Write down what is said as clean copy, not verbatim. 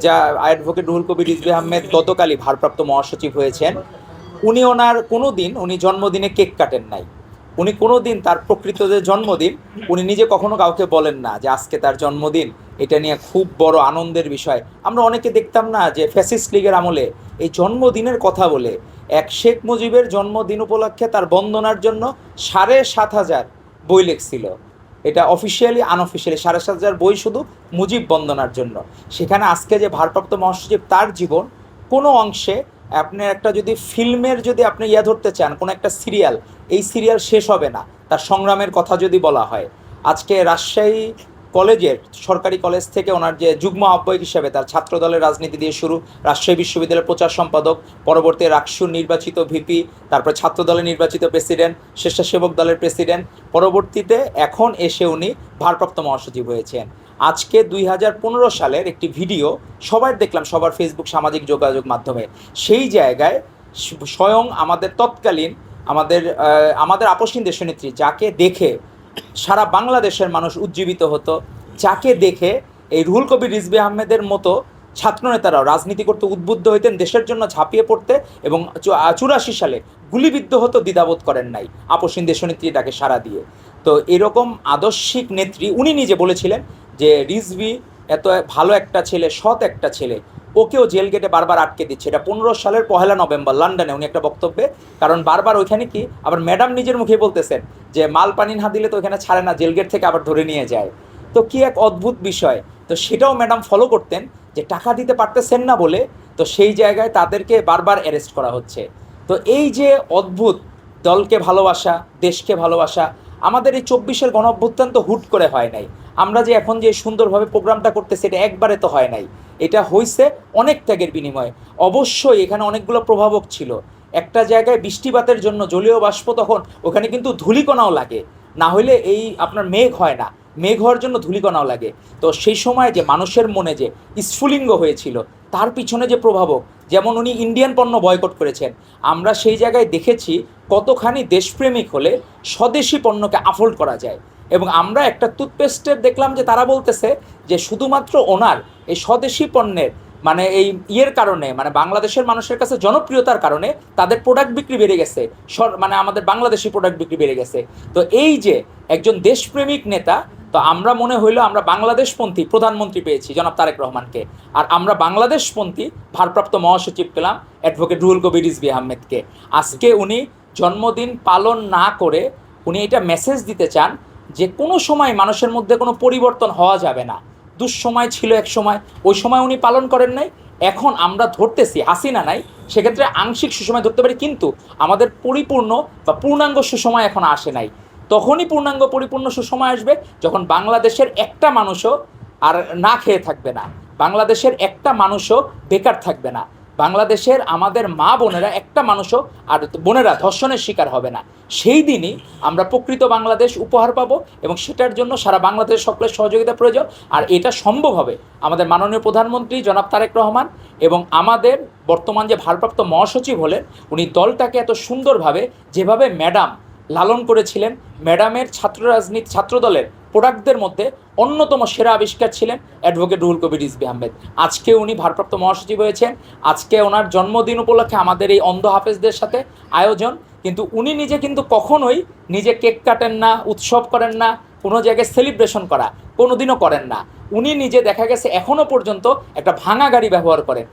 যা অ্যাডভোকেট রুহুল কবির রিজভী আহমেদ গতকালই ভারপ্রাপ্ত মহাসচিব হয়েছেন। উনি জন্মদিনে কেক কাটেন নাই। উনি কোনো দিন তার প্রকৃত যে জন্মদিন, উনি নিজে কখনো কাউকে বলেন না যে আজকে তার জন্মদিন, এটা নিয়ে খুব বড় আনন্দের বিষয়। আমরা অনেকে দেখতাম না যে ফ্যাসিস্ট লীগের আমলে এই জন্মদিনের কথা বলে এক শেখ মুজিবের জন্মদিন উপলক্ষে তার বন্দনার জন্য ৭,৫০০ বই লিখছিল। এটা অফিসিয়ালি আনঅফিসিয়ালি ৭,৫০০ বই শুধু মুজিব বন্দনার জন্য। সেখানে আজকে যে ভারপ্রাপ্ত মহাসচিব, তার জীবন কোনো অংশে আপনি একটা যদি ফিল্মের যদি আপনি ধরতে চান, কোনো একটা সিরিয়াল, এই সিরিয়াল শেষ হবে না তার সংগ্রামের কথা যদি বলা হয়। আজকে রাজশাহী কলেজের, সরকারি কলেজ থেকে ওনার যে যুগ্ম আহ্বায়ক হিসেবে তার ছাত্র দলের রাজনীতি দিয়ে শুরু, রাজশাহী বিশ্ববিদ্যালয়ের প্রচার সম্পাদক, পরবর্তী রাকসুর নির্বাচিত ভিপি, তারপর ছাত্র দলের নির্বাচিত প্রেসিডেন্ট, স্বেচ্ছাসেবক দলের প্রেসিডেন্ট, পরবর্তীতে এখন এসে উনি ভারপ্রাপ্ত মহাসচিব হয়েছেন। আজকে ২০১৫ সালের একটি ভিডিও সবার দেখলাম, সবার ফেসবুক সামাজিক যোগাযোগ মাধ্যমে। সেই জায়গায় স্বয়ং আমাদের তৎকালীন আমাদের আপসহীন দেশনেত্রী, যাকে দেখে সারা বাংলাদেশের মানুষ উজ্জীবিত হতো, যাকে দেখে এই রুহুল কবির রিজভী আহমেদের মতো ছাত্রনেতারাও রাজনীতি করতে উদ্বুদ্ধ হইতেন, দেশের জন্য ঝাঁপিয়ে পড়তে, এবং ৮৪ সালে গুলিবিদ্ধ হতো, দ্বিধাবোধ করেন নাই আপসহীন দেশনেত্রী তাকে সাড়া দিয়ে। তো এরকম আদর্শিক নেত্রী, উনি নিজে বলেছিলেন যে রিজভী এত ভালো একটা ছেলে, সৎ একটা ছেলে, ওকেও জেল গেটে বারবার আটকে দিচ্ছে। এটা 15 সালের 1 নভেম্বর লন্ডনে উনি একটা বক্তব্যে, কারণ বারবার ওইখানে কি আবার ম্যাডাম নিজের মুখে বলতেছেন যে মাল পানি না দিলে তো ওইখানে ছাড়ে না, জেল গেট থেকে আবার ধরে নিয়ে যায়। তো কি এক অদ্ভুত বিষয়। তো সেটাও ম্যাডাম ফলো করতেন, যে টাকা দিতে পারতেছেন না বলে, তো সেই জায়গায় তাদেরকে বারবার অ্যারেস্ট করা হচ্ছে। তো এই যে অদ্ভুত, দলকে ভালোবাসা, দেশকে ভালোবাসা, আমাদের এই 24-এর গণ অভ্যুত্থান তো হুট করে হয় নাই। আমরা যে এখন যে সুন্দরভাবে প্রোগ্রামটা করতেছি, এটা একবারে তো হয় নাই। এটা হয়েছে অনেক ত্যাগের বিনিময়ে। অবশ্যই এখানে অনেকগুলো প্রভাবক ছিল। একটা জায়গায় বৃষ্টিপাতের জন্য জলীয় বাষ্প, তখন ওখানে কিন্তু ধূলিকণাও লাগে, না হলে এই আপনার মেঘ হয় না, মেঘ হওয়ার জন্য ধূলিকণাও লাগে। তো সেই সময় যে মানুষের মনে যে স্ফুলিঙ্গ হয়েছিল, তার পিছনে যে প্রভাবক, যেমন উনি ইন্ডিয়ান পণ্য বয়কট করেছেন, আমরা সেই জায়গায় দেখেছি কতখানি দেশপ্রেমিক হলে স্বদেশি পণ্যকে আফোল্ড করা যায়। এবং আমরা একটা টুথপেস্টের দেখলাম যে তারা বলতেছে যে শুধুমাত্র ওনার এই স্বদেশি পণ্যের মানে এই কারণে, মানে বাংলাদেশের মানুষের কাছে জনপ্রিয়তার কারণে তাদের প্রোডাক্ট বিক্রি বেড়ে গেছে, মানে আমাদের বাংলাদেশি প্রোডাক্ট বিক্রি বেড়ে গেছে। তো এই যে একজন দেশপ্রেমিক নেতা, তো আমরা মনে হইলো আমরা বাংলাদেশপন্থী প্রধানমন্ত্রী পেয়েছি জনাব তারেক রহমানকে, আর আমরা বাংলাদেশপন্থী ভারপ্রাপ্ত মহাসচিব পেলাম অ্যাডভোকেট রুহুল কবির রিজভী আহমেদকে। আজকে উনি জন্মদিন পালন না করে উনি এটা মেসেজ দিতে চান যে কোনো সময় মানুষের মধ্যে কোনো পরিবর্তন হওয়া যাবে না। দুঃসময় ছিল এক সময়, ওই সময় উনি পালন করেন নাই, এখন আমরা ধরতেছি হাসিনা নাই, সেক্ষেত্রে আংশিক সুসময় ধরতে পারি, কিন্তু আমাদের পরিপূর্ণ বা পূর্ণাঙ্গ সুসময় এখন আসে নাই। তখনই পূর্ণাঙ্গ পরিপূর্ণ সুসময় আসবে যখন বাংলাদেশের একটা মানুষও আর না খেয়ে থাকবে না, বাংলাদেশের একটা মানুষও বেকার থাকবে না, বাংলাদেশের আমাদের মা বোনেরা একটা মানুষও আর বোনেরা ধর্ষণের শিকার হবে না। সেই দিনই আমরা প্রকৃত বাংলাদেশ উপহার পাবো, এবং সেটার জন্য সারা বাংলাদেশের সকলের সহযোগিতা প্রয়োজন। আর এটা সম্ভব হবে আমাদের মাননীয় প্রধানমন্ত্রী জনাব তারেক রহমান এবং আমাদের বর্তমান যে ভারপ্রাপ্ত মহাসচিব হলেন, উনি দলটাকে এত সুন্দরভাবে যেভাবে ম্যাডাম লালন করেছিলেন। ম্যাডামের ছাত্র রাজনীতি, ছাত্রদলের প্রোডাক্টদের মধ্যে অন্যতম সেরা আবিষ্কার ছিলেন অ্যাডভোকেট রুহুল কবির রিজভী আহমেদ। আজকে উনি ভারপ্রাপ্ত মহাসচিব হয়েছেন, আজকে ওনার জন্মদিন উপলক্ষে আমাদের এই অন্ধ হাফেজদের সাথে আয়োজন। কিন্তু উনি নিজে কিন্তু কখনোই নিজে কেক কাটেন না, উৎসব করেন না, কোনো জায়গায় সেলিব্রেশন করা কোনো দিনও করেন না। উনি নিজে দেখা গেছে এখনও পর্যন্ত একটা ভাঙা গাড়ি ব্যবহার করেন,